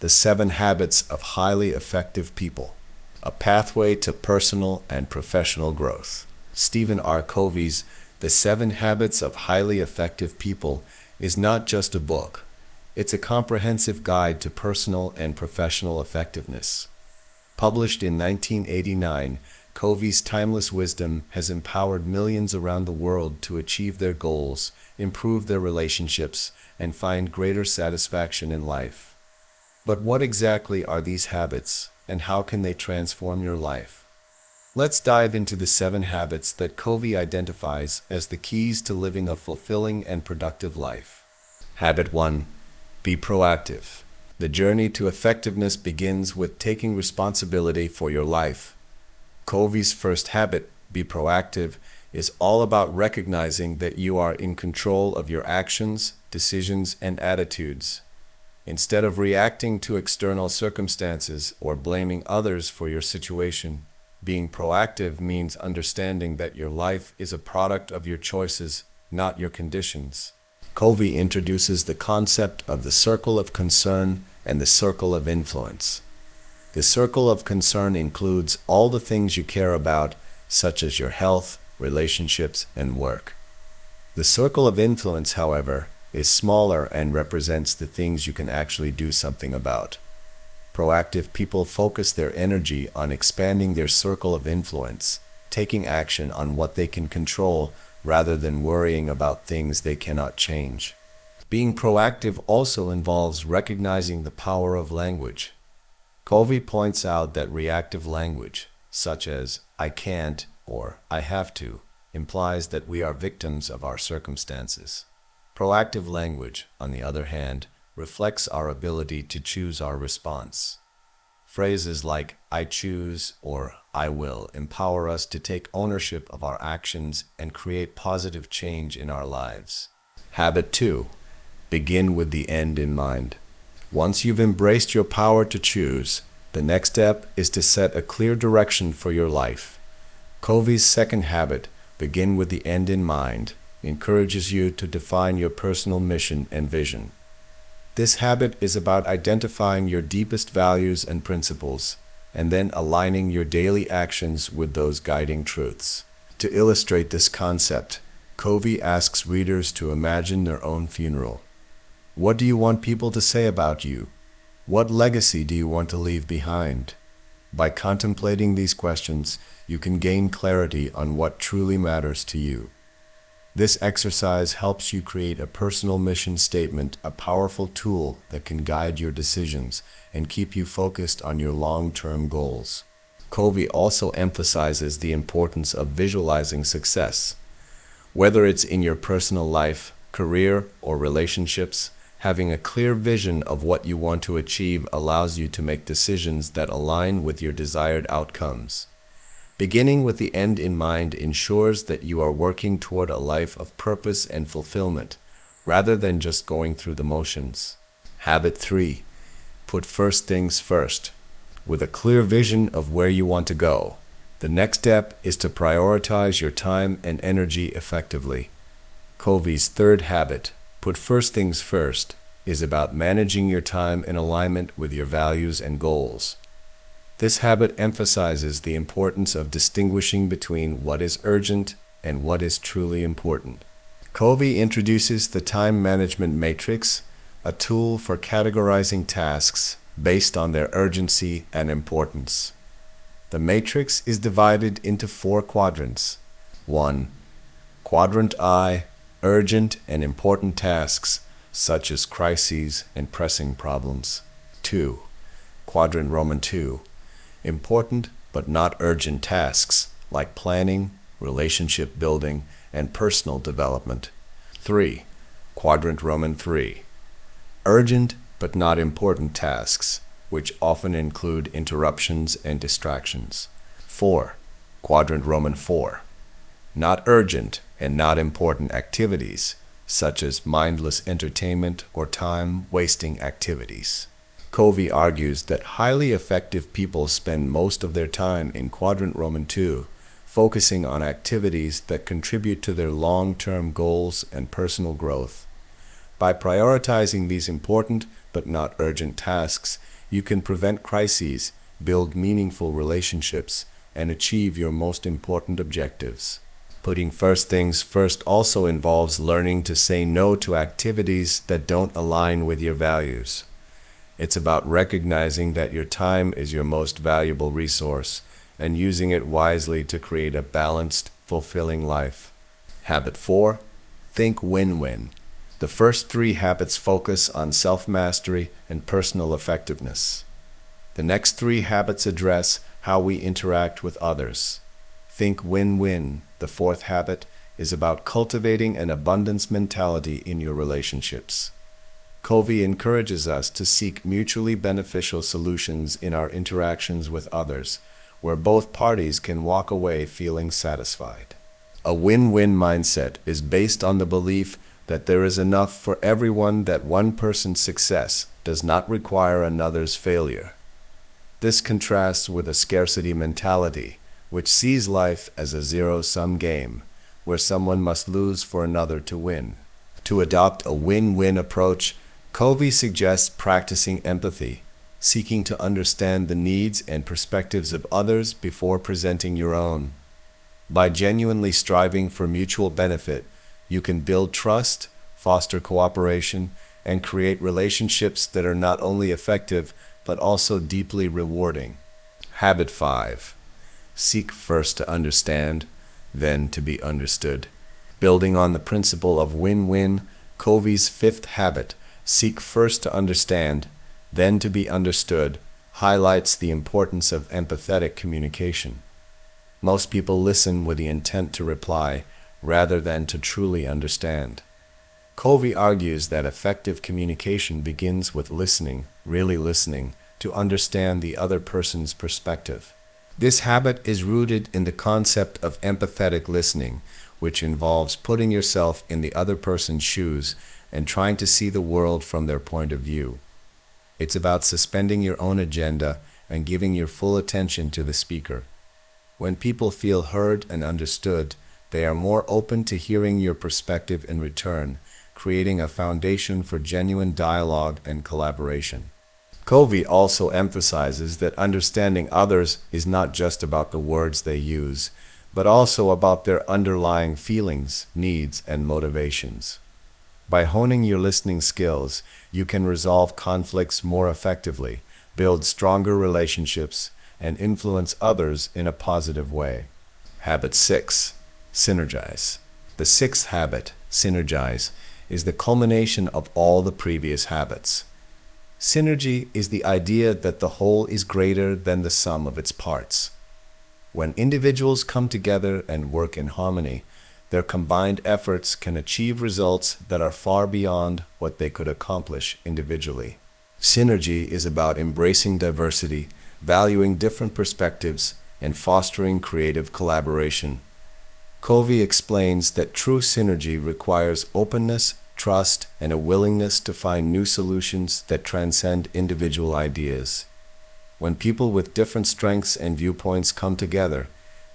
The 7 Habits of Highly Effective People, a pathway to personal and professional growth. Stephen R. Covey's The 7 Habits of Highly Effective People is not just a book. It's a comprehensive guide to personal and professional effectiveness. Published in 1989, Covey's timeless wisdom has empowered millions around the world to achieve their goals, improve their relationships, and find greater satisfaction in life. But what exactly are these habits, and how can they transform your life? Let's dive into the 7 habits that Covey identifies as the keys to living a fulfilling and productive life. Habit 1. Be proactive. The journey to effectiveness begins with taking responsibility for your life. Covey's first habit, be proactive, is all about recognizing that you are in control of your actions, decisions, and attitudes. Instead of reacting to external circumstances or blaming others for your situation, being proactive means understanding that your life is a product of your choices, not your conditions. Covey introduces the concept of the circle of concern and the circle of influence. The circle of concern includes all the things you care about, such as your health, relationships, and work. The circle of influence, however, is smaller and represents the things you can actually do something about. Proactive people focus their energy on expanding their circle of influence, taking action on what they can control rather than worrying about things they cannot change. Being proactive also involves recognizing the power of language. Covey points out that reactive language, such as "I can't" or "I have to," implies that we are victims of our circumstances. Proactive language, on the other hand, reflects our ability to choose our response. Phrases like "I choose" or "I will" empower us to take ownership of our actions and create positive change in our lives. Habit 2. Begin with the end in mind. Once you've embraced your power to choose, the next step is to set a clear direction for your life. Covey's second habit, begin with the end in mind, encourages you to define your personal mission and vision. This habit is about identifying your deepest values and principles, and then aligning your daily actions with those guiding truths. To illustrate this concept, Covey asks readers to imagine their own funeral. What do you want people to say about you? What legacy do you want to leave behind? By contemplating these questions, you can gain clarity on what truly matters to you. This exercise helps you create a personal mission statement, a powerful tool that can guide your decisions and keep you focused on your long-term goals. Covey also emphasizes the importance of visualizing success. Whether it's in your personal life, career, or relationships, having a clear vision of what you want to achieve allows you to make decisions that align with your desired outcomes. Beginning with the end in mind ensures that you are working toward a life of purpose and fulfillment, rather than just going through the motions. Habit 3. Put first things first. With a clear vision of where you want to go, the next step is to prioritize your time and energy effectively. Covey's third habit, put first things first, is about managing your time in alignment with your values and goals. This habit emphasizes the importance of distinguishing between what is urgent and what is truly important. Covey introduces the time management matrix, a tool for categorizing tasks based on their urgency and importance. The matrix is divided into 4 quadrants. 1. Quadrant I, urgent and important tasks, such as crises and pressing problems. 2. Quadrant Roman II, important but not urgent tasks, like planning, relationship building, and personal development. 3. Quadrant Roman III, urgent but not important tasks, which often include interruptions and distractions. 4. Quadrant Roman IV, not urgent and not important activities, such as mindless entertainment or time-wasting activities. Covey argues that highly effective people spend most of their time in Quadrant Roman II, focusing on activities that contribute to their long-term goals and personal growth. By prioritizing these important but not urgent tasks, you can prevent crises, build meaningful relationships, and achieve your most important objectives. Putting first things first also involves learning to say no to activities that don't align with your values. It's about recognizing that your time is your most valuable resource and using it wisely to create a balanced, fulfilling life. Habit 4. Think win-win. The first 3 habits focus on self-mastery and personal effectiveness. The next 3 habits address how we interact with others. Think win-win. The 4th habit is about cultivating an abundance mentality in your relationships. Covey encourages us to seek mutually beneficial solutions in our interactions with others, where both parties can walk away feeling satisfied. A win-win mindset is based on the belief that there is enough for everyone, that one person's success does not require another's failure. This contrasts with a scarcity mentality, which sees life as a zero-sum game, where someone must lose for another to win. To adopt a win-win approach, Covey suggests practicing empathy, seeking to understand the needs and perspectives of others before presenting your own. By genuinely striving for mutual benefit, you can build trust, foster cooperation, and create relationships that are not only effective, but also deeply rewarding. Habit 5. Seek first to understand, then to be understood. Building on the principle of win-win, Covey's 5th habit, seek first to understand, then to be understood, highlights the importance of empathetic communication. Most people listen with the intent to reply, rather than to truly understand. Covey argues that effective communication begins with listening, really listening, to understand the other person's perspective. This habit is rooted in the concept of empathetic listening, which involves putting yourself in the other person's shoes and trying to see the world from their point of view. It's about suspending your own agenda and giving your full attention to the speaker. When people feel heard and understood, they are more open to hearing your perspective in return, creating a foundation for genuine dialogue and collaboration. Covey also emphasizes that understanding others is not just about the words they use, but also about their underlying feelings, needs, and motivations. By honing your listening skills, you can resolve conflicts more effectively, build stronger relationships, and influence others in a positive way. Habit 6. Synergize. The 6th habit, synergize, is the culmination of all the previous habits. Synergy is the idea that the whole is greater than the sum of its parts. When individuals come together and work in harmony, their combined efforts can achieve results that are far beyond what they could accomplish individually. Synergy is about embracing diversity, valuing different perspectives, and fostering creative collaboration. Covey explains that true synergy requires openness, trust, and a willingness to find new solutions that transcend individual ideas. When people with different strengths and viewpoints come together,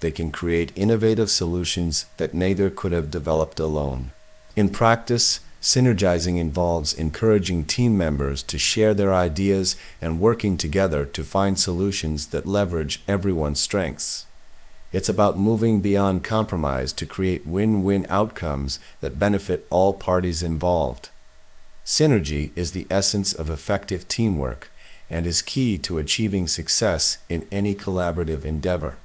they can create innovative solutions that neither could have developed alone. In practice, synergizing involves encouraging team members to share their ideas and working together to find solutions that leverage everyone's strengths. It's about moving beyond compromise to create win-win outcomes that benefit all parties involved. Synergy is the essence of effective teamwork and is key to achieving success in any collaborative endeavor.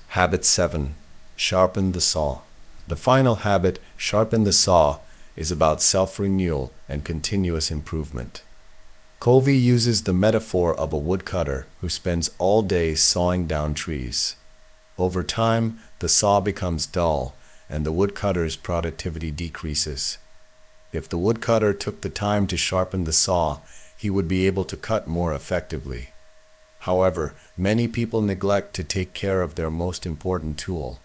Habit 7. Sharpen the saw. The final habit, sharpen the saw, is about self-renewal and continuous improvement. Covey uses the metaphor of a woodcutter who spends all day sawing down trees. Over time, the saw becomes dull, and the woodcutter's productivity decreases. If the woodcutter took the time to sharpen the saw, he would be able to cut more effectively. However, many people neglect to take care of their most important tool,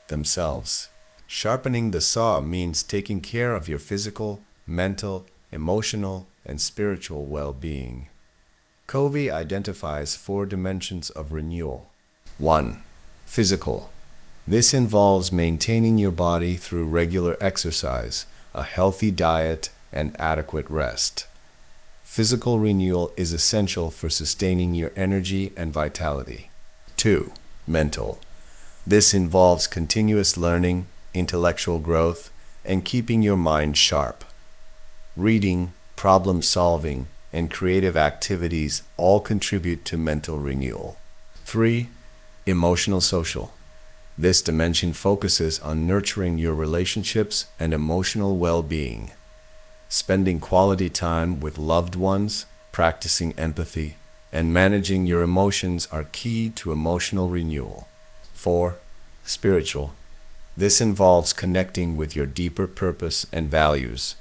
themselves. Sharpening the saw means taking care of your physical, mental, emotional, and spiritual well-being. Covey identifies 4 dimensions of renewal. 1. Physical. This involves maintaining your body through regular exercise, a healthy diet, and adequate rest. Physical renewal is essential for sustaining your energy and vitality. 2. Mental. This involves continuous learning, intellectual growth, and keeping your mind sharp. Reading, problem solving, and creative activities all contribute to mental renewal. 3. Emotional social. This dimension focuses on nurturing your relationships and emotional well-being. Spending quality time with loved ones, practicing empathy, and managing your emotions are key to emotional renewal. 4. Spiritual. This involves connecting with your deeper purpose and values.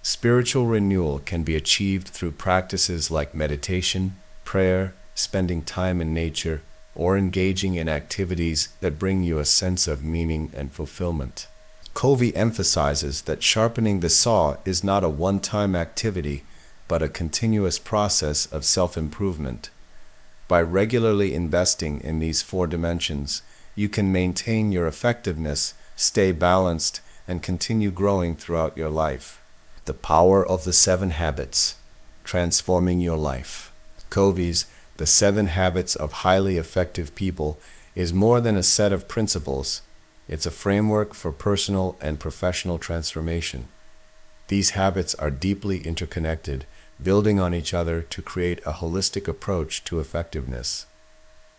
Spiritual renewal can be achieved through practices like meditation, prayer, spending time in nature, or engaging in activities that bring you a sense of meaning and fulfillment. Covey emphasizes that sharpening the saw is not a one-time activity, but a continuous process of self-improvement. By regularly investing in these 4 dimensions, you can maintain your effectiveness, stay balanced, and continue growing throughout your life. The power of the 7 habits, transforming your life. Covey's The 7 Habits of Highly Effective People is more than a set of principles. It's a framework for personal and professional transformation. These habits are deeply interconnected, building on each other to create a holistic approach to effectiveness.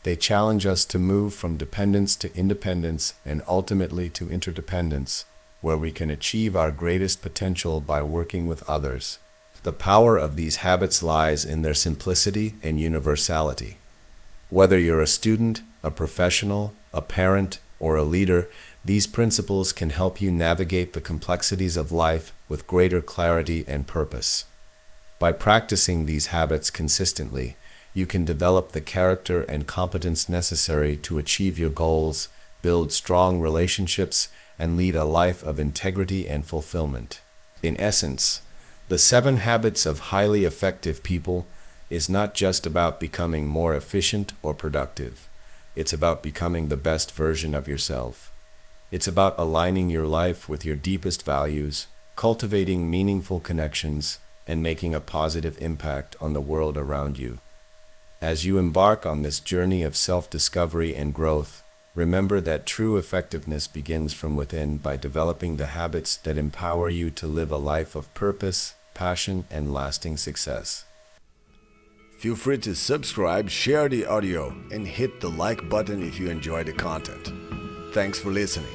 They challenge us to move from dependence to independence and ultimately to interdependence, where we can achieve our greatest potential by working with others. The power of these habits lies in their simplicity and universality. Whether you're a student, a professional, a parent, or a leader, these principles can help you navigate the complexities of life with greater clarity and purpose. By practicing these habits consistently, you can develop the character and competence necessary to achieve your goals, build strong relationships, and lead a life of integrity and fulfillment. In essence, the 7 Habits of Highly Effective People is not just about becoming more efficient or productive. It's about becoming the best version of yourself. It's about aligning your life with your deepest values, cultivating meaningful connections, and making a positive impact on the world around you. As you embark on this journey of self-discovery and growth, remember that true effectiveness begins from within by developing the habits that empower you to live a life of purpose, passion, and lasting success. Feel free to subscribe, share the audio, and hit the like button if you enjoy the content. Thanks for listening.